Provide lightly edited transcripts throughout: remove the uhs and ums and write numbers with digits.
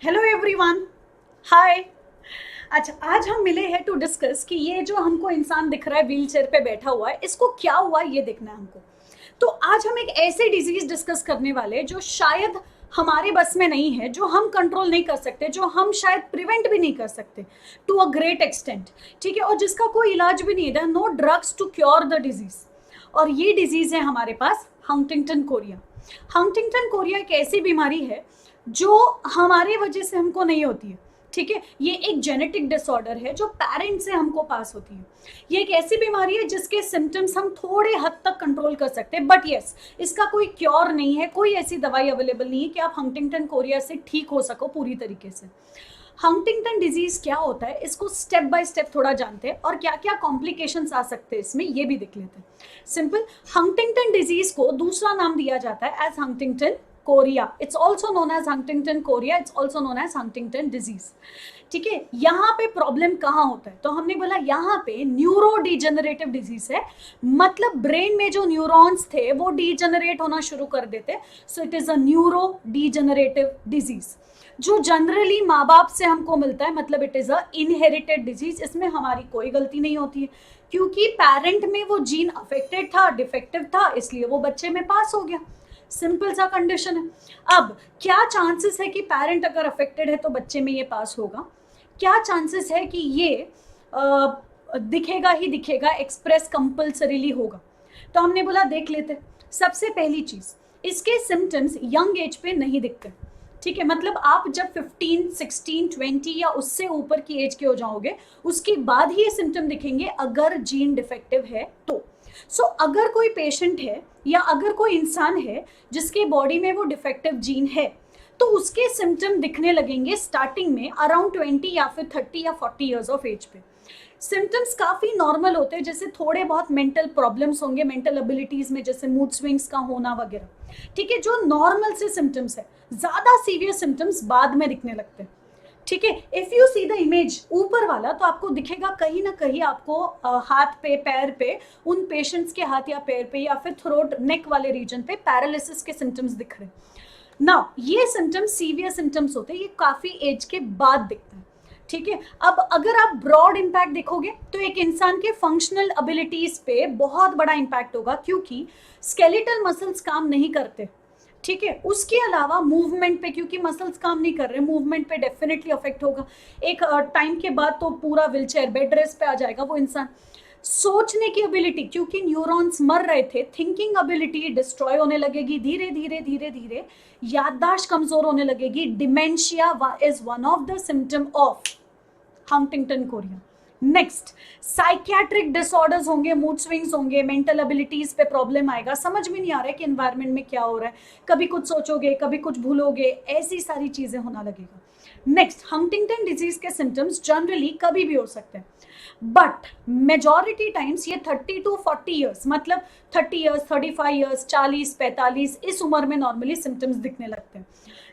Hello everyone. हाय। अच्छा, आज हम मिले हैं टू डिस्कस कि ये जो हमको इंसान दिख रहा है व्हील चेयर पे बैठा हुआ है, इसको क्या हुआ ये देखना है हमको। तो आज हम एक ऐसे डिजीज डिस्कस करने वाले हैं जो शायद हमारे बस में नहीं है, जो हम कंट्रोल नहीं कर सकते, जो हम शायद प्रिवेंट भी नहीं कर सकते टू अ ग्रेट एक्सटेंट। ठीक है, और जिसका कोई इलाज भी नहीं है, no drugs to cure the disease. और ये डिजीज है हमारे पास हंटिंगटन कोरिया। हंटिंगटन कोरिया एक ऐसी बीमारी है जो हमारे वजह से हमको नहीं होती है। ठीक है, ये एक जेनेटिक डिसऑर्डर है जो पेरेंट से हमको पास होती है। ये एक ऐसी बीमारी है जिसके सिम्टम्स हम थोड़े हद तक कंट्रोल कर सकते हैं, बट यस, इसका कोई क्योर नहीं है, कोई ऐसी दवाई अवेलेबल नहीं है कि आप हंटिंगटन कोरिया से ठीक हो सको पूरी तरीके से। हंटिंगटन डिजीज क्या होता है, इसको स्टेप बाय स्टेप थोड़ा जानते हैं और क्या क्या कॉम्प्लिकेशंस आ सकते हैं इसमें, ये भी देख लेते हैं। सिंपल, हंटिंगटन डिजीज को दूसरा नाम दिया जाता है as Huntington chorea. It's also known as Huntington chorea, it's also known as Huntington disease. ठीक है, यहाँ पे प्रॉब्लम कहाँ होता है, तो हमने बोला यहाँ पे न्यूरो डिजेनरेटिव डिजीज है। मतलब ब्रेन में जो न्यूरॉन्स थे वो डिजेनरेट होना शुरू कर देते, so it is a neuro degenerative disease जो जनरली माँ बाप से हमको मिलता है। मतलब it is a inherited disease, इसमें हमारी कोई गलती नहीं होती है क्योंकि पेरेंट में वो जीन अफेक्टेड था, डिफेक्टिव था, इसलिए वो बच्चे में पास हो गया। सिंपल सा कंडीशन है। अब क्या चांसेस है कि पेरेंट अगर अफेक्टेड है तो बच्चे में ये पास होगा? क्या चांसेस है कि ये दिखेगा ही दिखेगा, एक्सप्रेस कंपल्सरीली होगा? तो हमने बोला देख लेते। सबसे पहली चीज, इसके सिम्टम्स यंग एज पे नहीं दिखते। ठीक है, मतलब आप जब 15, 16, 20 या उससे ऊपर की एज के हो जाओगे उसके बाद ही ये सिम्टम दिखेंगे अगर जीन डिफेक्टिव है तो। सो अगर कोई पेशेंट है या अगर कोई इंसान है जिसके बॉडी में वो डिफेक्टिव जीन है तो उसके सिम्टम दिखने लगेंगे स्टार्टिंग में अराउंड 20 या फिर 30 या 40 ईयर्स ऑफ एज पे। सिम्टम्स काफी नॉर्मल होते हैं, जैसे थोड़े बहुत मेंटल प्रॉब्लम्स होंगे, मेंटल एबिलिटीज में जैसे मूड स्विंग्स का होना वगैरह। ठीक है, जो नॉर्मल से सिम्टम्स है, ज्यादा सीवियर सिम्टम्स बाद में दिखने लगते हैं। ठीक है, if you see the image ऊपर वाला तो आपको दिखेगा कहीं ना कहीं आपको हाथ पे, पैर पे, उन पेशेंट्स के हाथ या पैर पे या फिर थ्रोट नेक वाले रीजन पे पैरालिसिस के सिम्टम्स दिख रहे हैं ना। ये सिम्टम्स सीवियर सिम्टम्स होते हैं, ये काफी एज के बाद दिखता है। ठीक है, अब अगर आप ब्रॉड इंपैक्ट देखोगे तो एक इंसान के फंक्शनल एबिलिटीज पे बहुत बड़ा इंपैक्ट होगा क्योंकि स्केलेटल मसल्स काम नहीं करते। ठीक है, उसके अलावा मूवमेंट पे, क्योंकि मसल्स काम नहीं कर रहे, मूवमेंट पे डेफिनेटली अफेक्ट होगा। एक टाइम के बाद तो पूरा व्हीलचेयर बेड रेस्ट पे आ जाएगा वो इंसान। सोचने की एबिलिटी, क्योंकि न्यूरॉन्स मर रहे थे, थिंकिंग एबिलिटी डिस्ट्रॉय होने लगेगी धीरे धीरे धीरे धीरे। याददाश्त कमजोर होने लगेगी। Dementia is one of the symptom of Huntington Korea. Next, psychiatric disorders होंगे, मूड स्विंग्स होंगे, मेंटल एबिलिटीज पे प्रॉब्लम आएगा, समझ में नहीं आ रहा है कि एनवायरनमेंट में क्या हो रहा है, कभी कुछ सोचोगे कभी कुछ भूलोगे, ऐसी सारी चीजें होना लगेगा। नेक्स्ट, हंटिंगटन डिजीज के सिम्टम्स जनरली कभी भी हो सकते हैं, बट मेजॉरिटी टाइम्स ये 30 टू 40 ईयर्स, मतलब 30 ईयर्स, 35 ईयर्स, 40, 45, इस उम्र में नॉर्मली सिम्टम्स दिखने लगते हैं।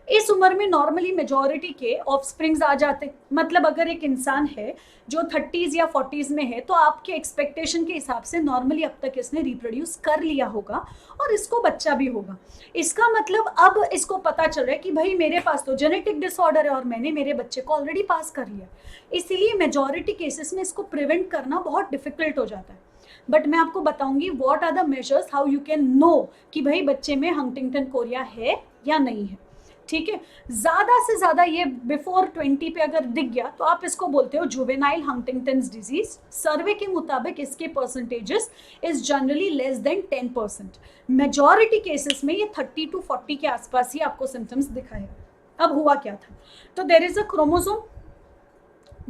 इस उम्र में नॉर्मली मेजॉरिटी के ऑफस्प्रिंग्स आ जाते। मतलब अगर एक इंसान है जो 30s या 40s में है तो आपके एक्सपेक्टेशन के हिसाब से नॉर्मली अब तक इसने रिप्रोड्यूस कर लिया होगा और इसको बच्चा भी होगा। इसका मतलब अब इसको पता चल रहा है कि भाई मेरे पास तो जेनेटिक डिसऑर्डर है और मैंने मेरे बच्चे को ऑलरेडी पास कर लिया। इसीलिए मेजॉरिटी केसेस में इसको प्रिवेंट करना बहुत डिफिकल्ट हो जाता है। बट मैं आपको बताऊंगी what are the measures, how you can know कि भाई बच्चे में हंटिंगटन कोरिया है या नहीं है। ठीक है, ज्यादा से ज्यादा ये बिफोर 20 पे अगर दिख गया तो आप इसको बोलते हो जुवेनाइल हंटिंगटन्स डिजीज। सर्वे के मुताबिक इसके percentages is generally less than 10%। Majority cases में ये 30 टू 40 के आसपास ही आपको सिम्टम्स दिखाएगा। अब हुआ क्या था, तो देर इज अ क्रोमोसोम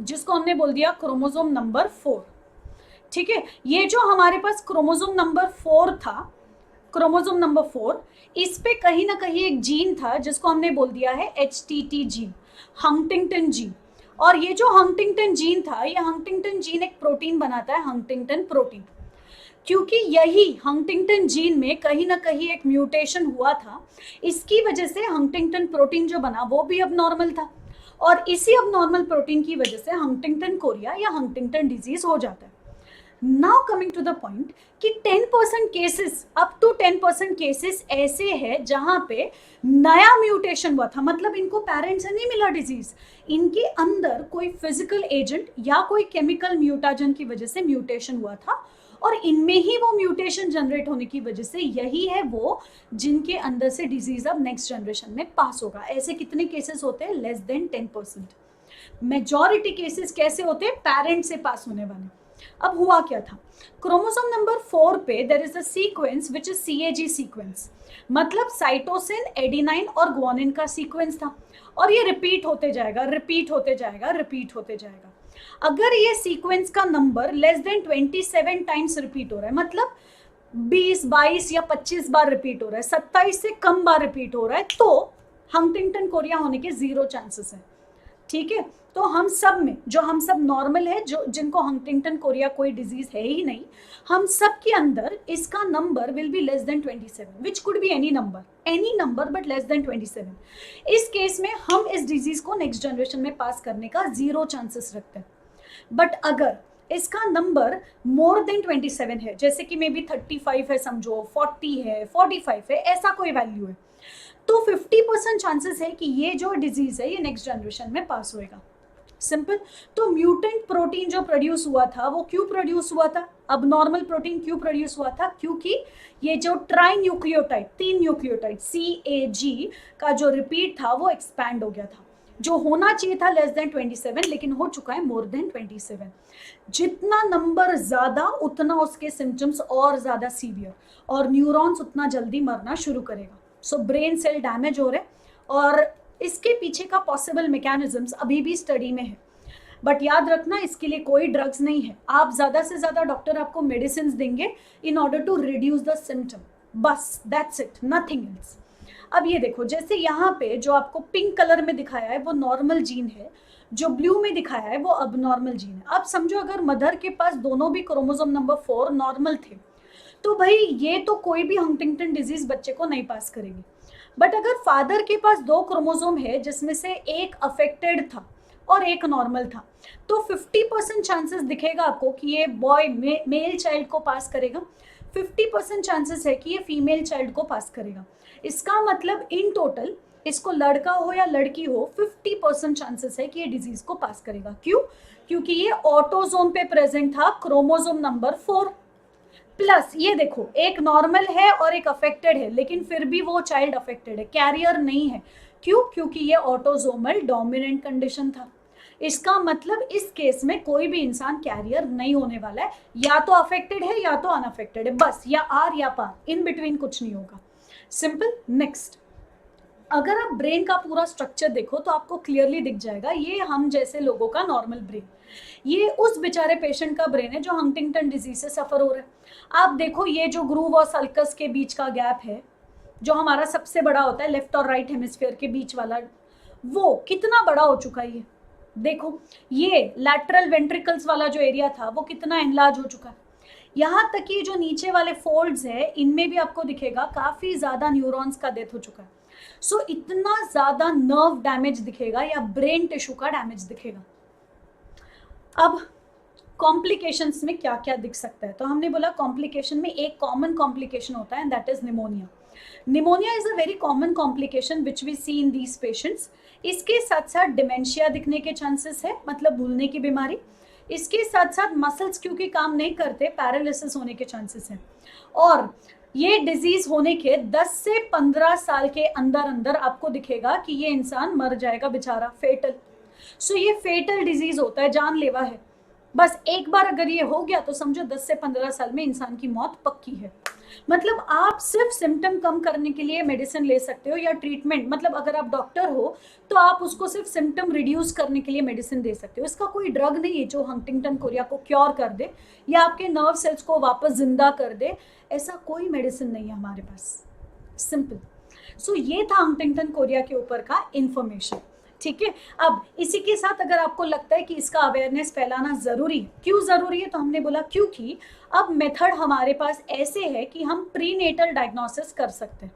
जिसको हमने बोल दिया क्रोमोसोम नंबर 4। ठीक है, ये जो हमारे पास क्रोमोसोम नंबर 4 था, क्रोमोसोम नंबर 4, इस पे कहीं ना कहीं एक जीन था जिसको हमने बोल दिया है HTT जीन, हंटिंगटन जीन। और ये जो हंटिंगटन जीन था, ये हंटिंगटन जीन एक प्रोटीन बनाता है, हंटिंगटन प्रोटीन। क्योंकि यही हंटिंगटन जीन में कहीं ना कहीं एक म्यूटेशन हुआ था, इसकी वजह से हंटिंगटन प्रोटीन जो बना वो भी अब नॉर्मल था, और इसी अब नॉर्मल प्रोटीन की वजह से हंटिंगटन कोरिया या हंटिंगटन डिजीज हो जाता है। Now coming to the point कि 10% केसेस, अप टू 10% केसेस ऐसे हैं जहां पे नया म्यूटेशन हुआ था, मतलब इनको पेरेंट्स से नहीं मिला डिजीज, इनके अंदर कोई फिजिकल एजेंट या कोई केमिकल म्यूटाजन की वजह से म्यूटेशन हुआ था, और इनमें ही वो म्यूटेशन जनरेट होने की वजह से यही है वो जिनके अंदर से डिजीज अब नेक्स्ट जनरेशन में पास होगा। ऐसे कितने केसेस होते हैं? Less than 10%। मेजॉरिटी केसेस कैसे होते हैं? पेरेंट से पास होने वाले। अब हुआ क्या था, क्रोमोसोम नंबर 4 पे there is a sequence which is CAG sequence, मतलब साइटोसिन, एडेनाइन और ग्वानिन का सीक्वेंस था, और ये रिपीट होते जाएगा, रिपीट होते जाएगा, रिपीट होते जाएगा। अगर ये सीक्वेंस का number less than 27 times repeat हो रहा है, मतलब 20, 22 या 25 बार रिपीट हो रहा है, 27 से कम बार रिपीट हो रहा है, तो हंटिंगटन कोरिया होने के 0 चांसेस है। ठीक है, तो हम सब में जो हम सब नॉर्मल है, जो जिनको हंटिंगटन कोरिया कोई डिजीज है ही नहीं, हम सब के अंदर इसका number will be less than 27, which could be any number but less than 27। इस केस में हम इस डिजीज को नेक्स्ट जनरेशन में पास करने का 0 चांसेस रखते हैं। बट अगर इसका नंबर मोर देन 27 है, जैसे कि मे बी 35 है समझो, 40 है, 45 है, ऐसा कोई वैल्यू है, तो 50% चांसेस है कि ये जो डिजीज है ये नेक्स्ट जनरेशन में पास होएगा। सिंपल। तो म्यूटेंट प्रोटीन जो प्रोड्यूस हुआ था वो क्यों प्रोड्यूस हुआ था? अब नॉर्मल प्रोटीन क्यों प्रोड्यूस हुआ था? क्योंकि ये जो ट्राई न्यूक्लियोटाइड, 3 न्यूक्लियोटाइड CAG का जो रिपीट था वो एक्सपैंड हो गया था, जो होना चाहिए था लेस देन 27, लेकिन हो चुका है मोर देन 27। जितना नंबर ज्यादा उतना उसके सिम्टम्स और ज्यादा सीवियर, और न्यूरॉन्स उतना जल्दी मरना शुरू करेगा। सो ब्रेन सेल डैमेज हो रहे, और इसके पीछे का पॉसिबल मैकेनिज्म्स अभी भी स्टडी में है, बट याद रखना इसके लिए कोई ड्रग्स नहीं है। आप ज्यादा से ज्यादा डॉक्टर आपको मेडिसिन देंगे in order to reduce the symptom, बस दैट्स इट, नथिंग एल्स। अब ये देखो, जैसे यहाँ पे जो आपको पिंक कलर में दिखाया है वो नॉर्मल जीन है, जो ब्लू में दिखाया है वो अबनॉर्मल जीन है। अब समझो अगर मदर के पास दोनों भी क्रोमोसोम नंबर 4 नॉर्मल थे, तो भाई ये तो कोई भी हंटिंगटन डिजीज बच्चे को नहीं पास करेगी। बट अगर फादर के पास 2 क्रोमोसोम है जिसमें से एक अफेक्टेड था और एक नॉर्मल था, तो 50% चांसेस दिखेगा आपको कि ये बॉय मेल चाइल्ड को पास करेगा, 50% चांसेस है कि ये फीमेल चाइल्ड को पास करेगा। इसका मतलब इन टोटल इसको लड़का हो या लड़की हो, 50% चांसेस है कि ये डिजीज को पास करेगा। क्यों? क्योंकि ये ऑटोसोम पे प्रेजेंट था, क्रोमोसोम नंबर 4। प्लस ये देखो, एक नॉर्मल है और एक अफेक्टेड है, लेकिन फिर भी वो चाइल्ड अफेक्टेड है, कैरियर नहीं है। क्यों? क्योंकि ये ऑटोसोमल डोमिनेंट कंडीशन था। इसका मतलब इस केस में कोई भी इंसान कैरियर नहीं होने वाला है, या तो अफेक्टेड है या तो अनअफेक्टेड है, बस या आर या पार, इन बिटवीन कुछ नहीं होगा। सिंपल। नेक्स्ट, अगर आप ब्रेन का पूरा स्ट्रक्चर देखो तो आपको क्लियरली दिख जाएगा, ये हम जैसे लोगों का नॉर्मल ब्रेन, ये उस बेचारे पेशेंट का ब्रेन है जो हंटिंगटन डिजीज से सफर हो रहा है। आप देखो, ये जो ग्रूव और सल्कस के बीच का गैप है, जो हमारा सबसे बड़ा होता है लेफ्ट और राइट हेमिस्फीयर के बीच वाला, वो कितना बड़ा हो चुका है। ये देखो, ये लैटरल वेंट्रिकल्स वाला जो एरिया था वो कितना एनलार्ज हो चुका है। यहाँ तक कि जो नीचे वाले फोल्ड्स है इनमें भी आपको दिखेगा काफी ज्यादा न्यूरॉन्स का डेथ हो चुका है। सो इतना ज्यादा नर्व डैमेज दिखेगा या ब्रेन टिश्यू का डैमेज दिखेगा। अब कॉम्प्लिकेशंस में क्या क्या दिख सकता है? तो हमने बोला कॉम्प्लिकेशन में एक कॉमन कॉम्प्लिकेशन होता है, that is pneumonia. Pneumonia is a very common complication which we see in these patients. इसके साथ साथ डिमेंशिया दिखने के चांसेस है, मतलब भूलने की बीमारी। इसके साथ साथ मसल्स क्योंकि काम नहीं करते, पैरालिसिस होने के चांसेस हैं। और ये डिजीज होने के 10 से 15 साल के अंदर अंदर आपको दिखेगा कि ये इंसान मर जाएगा बेचारा, फेटल। सो ये फेटल डिजीज होता है, जानलेवा है। बस एक बार अगर ये हो गया तो समझो 10 से 15 साल में इंसान की मौत पक्की है। मतलब आप सिर्फ सिम्टम कम करने के लिए मेडिसिन ले सकते हो, या ट्रीटमेंट, मतलब अगर आप डॉक्टर हो तो आप उसको सिर्फ सिम्टम रिड्यूस करने के लिए मेडिसिन दे सकते हो। इसका कोई ड्रग नहीं है जो हंटिंगटन कोरिया को क्योर कर दे या आपके नर्व सेल्स को वापस जिंदा कर दे, ऐसा कोई मेडिसिन नहीं है हमारे पास। सिंपल। सो ये था हंटिंगटन कोरिया के ऊपर का इंफॉर्मेशन। ठीक है, अब इसी के साथ अगर आपको लगता है कि इसका अवेयरनेस फैलाना जरूरी है, क्यों जरूरी है? तो हमने बोला क्योंकि अब मेथड हमारे पास ऐसे है कि हम प्रीनेटल डायग्नोसिस कर सकते हैं।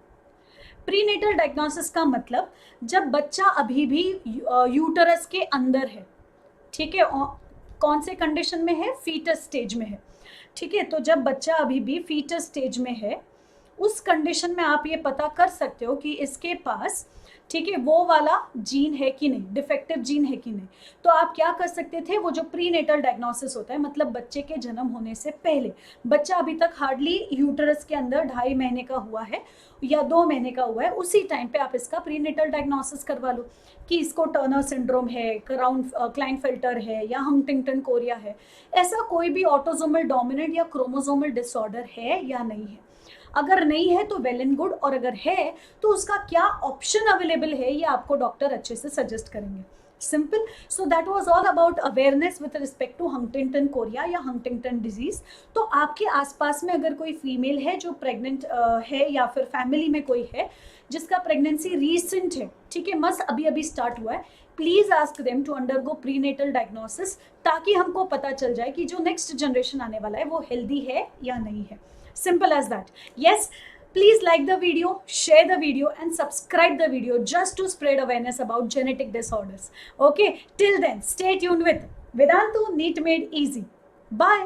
प्रीनेटल डायग्नोसिस का मतलब जब बच्चा अभी भी यूटरस के अंदर है, ठीक है, कौन से कंडीशन में है? फीटस स्टेज में है। ठीक है, तो जब बच्चा अभी भी फीटस स्टेज में है, उस कंडीशन में आप ये पता कर सकते हो कि इसके पास, ठीक है, वो वाला जीन है कि नहीं, डिफेक्टिव जीन है कि नहीं। तो आप क्या कर सकते थे, वो जो प्रीनेटल डायग्नोसिस होता है, मतलब बच्चे के जन्म होने से पहले, बच्चा अभी तक हार्डली यूटरस के अंदर 2.5 महीने का हुआ है या 2 महीने का हुआ है, उसी टाइम पे आप इसका प्रीनेटल डायग्नोसिस करवा लो कि इसको टर्नर सिंड्रोम है, क्लाइनफेल्टर है या हंटिंगटन कोरिया है, ऐसा कोई भी ऑटोसोमल डोमिनेंट या क्रोमोसोमल डिसऑर्डर है या नहीं है। अगर नहीं है तो वेल एंड गुड, और अगर है तो उसका क्या ऑप्शन अवेलेबल है ये आपको डॉक्टर अच्छे से सजेस्ट करेंगे। Simple. So that was all about awareness with respect to Huntington chorea या हंटिंगटन डिजीज। तो आपके आसपास में अगर कोई फीमेल है जो प्रेग्नेंट है, या फिर फैमिली में कोई है जिसका प्रेगनेंसी रीसेंट है, ठीक है, मस अभी अभी स्टार्ट हुआ है, please ask them to undergo prenatal diagnosis, ताकि हमको पता चल जाए कि जो नेक्स्ट जनरेशन आने वाला है वो हेल्दी है या नहीं है। Simple as that. Yes, please like the video, share the video and subscribe the video just to spread awareness about genetic disorders. Okay, till then, stay tuned with Vedantu NEET Made Easy. Bye.